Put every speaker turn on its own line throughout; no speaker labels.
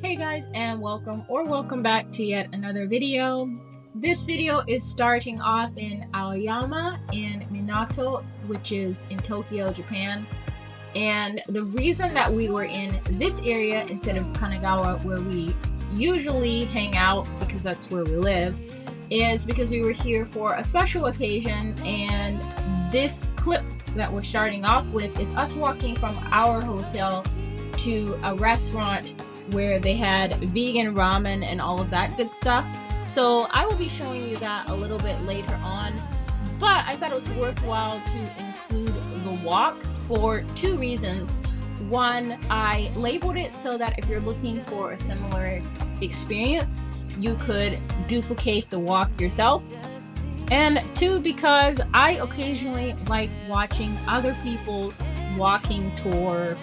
Hey guys, and welcome back to yet another video. This video is starting off in Aoyama in Minato, which is in Tokyo, Japan. And the reason that we were in this area instead of Kanagawa, where we usually hang out because that's where we live, is because we were here for a special occasion. And this clip that we're starting off with is us walking from our hotel to a restaurant where they had vegan ramen and all of that good stuff. So I will be showing you that a little bit later on, but I thought it was worthwhile to include the walk for two reasons. One, I labeled it so that if you're looking for a similar experience, you could duplicate the walk yourself. And two, because I occasionally like watching other people's walking tour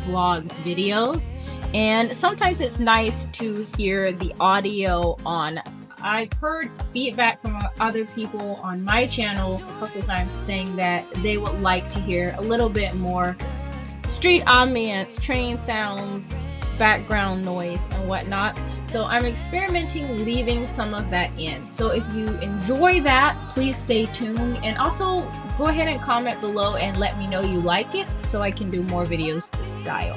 vlog videos, and sometimes it's nice to hear the audio on. I've heard feedback from other people on my channel a couple times saying that they would like to hear a little bit more street ambience, train sounds, background noise, and whatnot. So I'm experimenting leaving some of that in. So if you enjoy that, please stay tuned, and also go ahead and comment below and let me know you like it so I can do more videos this style.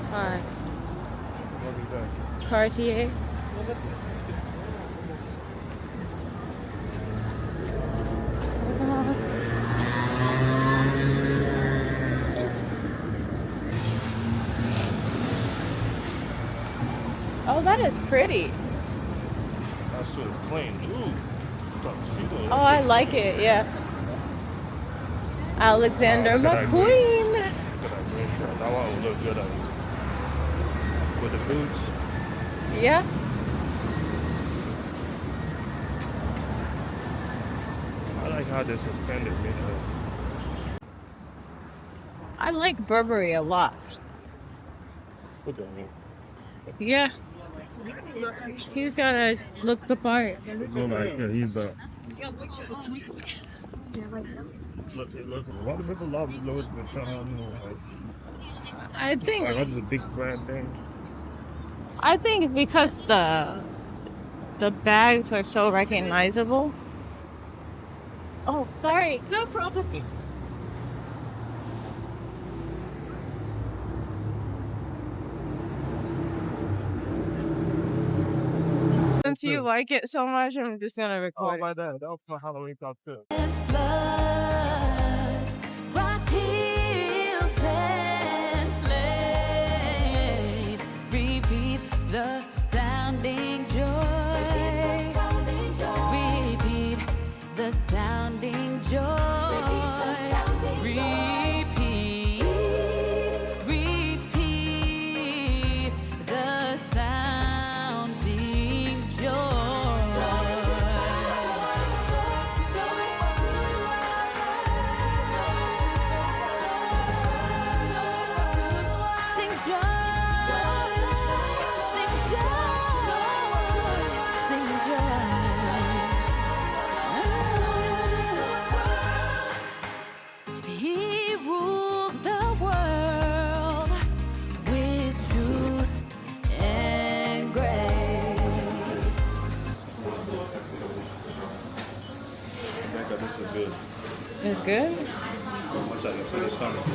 Hi. Cartier. Oh, that is pretty.
That's so plain. Ooh, tuxedo.
Oh, I like it. Yeah. Alexander McQueen.
That one would look good on you. With the boots.
Yeah.
I like how they're suspended, you know.
I like Burberry a lot.
Look at me.
Yeah. He's gotta look the part.
Look like, yeah, he's the. Look, it looks. A lot of people love Louis Vuitton.
I think.
Like, that's a big brand thing.
I think because the bags are so recognizable. Oh, sorry. No problem. Since you like it so much, I'm just gonna record.
Oh, by that. That was my Halloween costume.
The sounding joy. Repeat the sounding joy. Repeat the sounding joy. Sing joy.
This is good.
It's good?
What's that? It's in the stomach.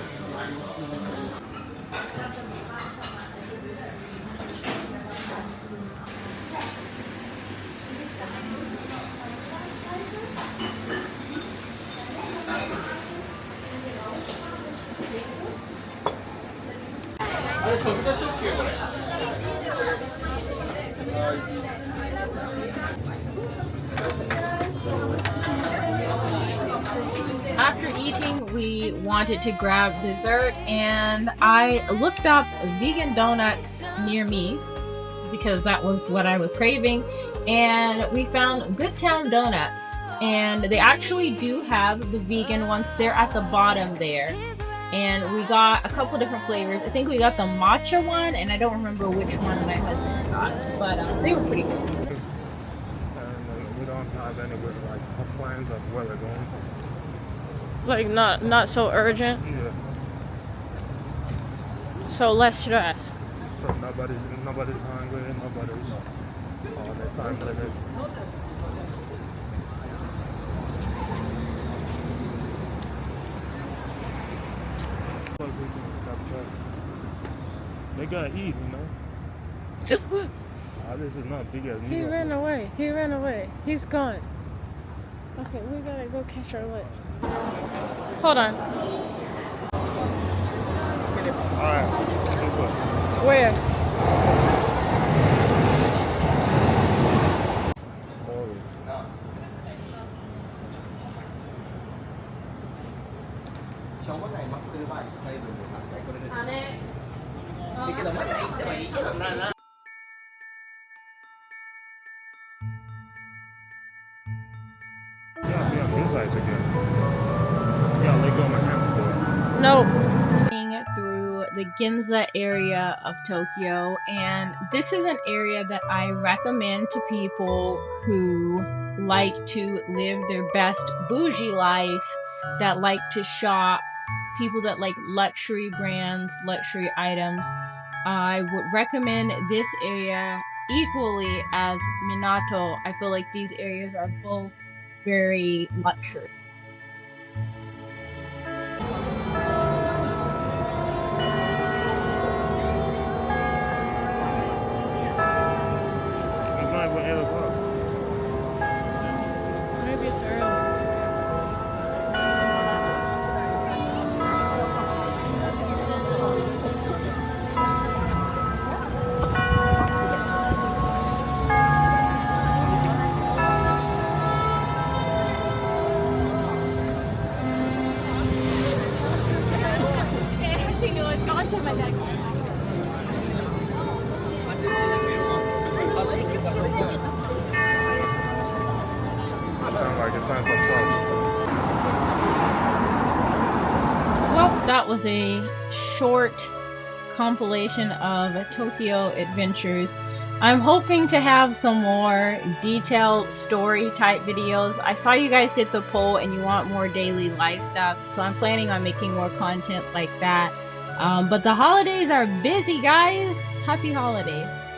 After eating, we wanted to grab dessert, and I looked up vegan donuts near me because that was what I was craving, and we found Good Town Donuts, and they actually do have the vegan ones. They're at the bottom there, and we got a couple different flavors. I think we got the matcha one, and I don't remember which one my husband got, but they were pretty good.
have any like plans of where we're going.
Like not so urgent.
Yeah.
So less stress.
So nobody's hungry. Nobody's on their time limit. They gotta eat, you know. This is not big as New
He
York.
ran away. He ran away. He's gone. Okay, we gotta go catch our lift. Hold on.
Alright.
Where?
Yeah, insights again. Yeah, let go of my hand.
Nope. Through the Ginza area of Tokyo, and this is an area that I recommend to people who like to live their best bougie life, that like to shop, people that like luxury brands, luxury items. I would recommend this area equally as Minato. I feel like these areas are both very luxury. Maybe it's early. Well, that was a short compilation of Tokyo adventures. I'm hoping to have some more detailed story type videos. I saw you guys did the poll and you want more daily life stuff, so I'm planning on making more content like that. But the holidays are busy, guys. Happy holidays.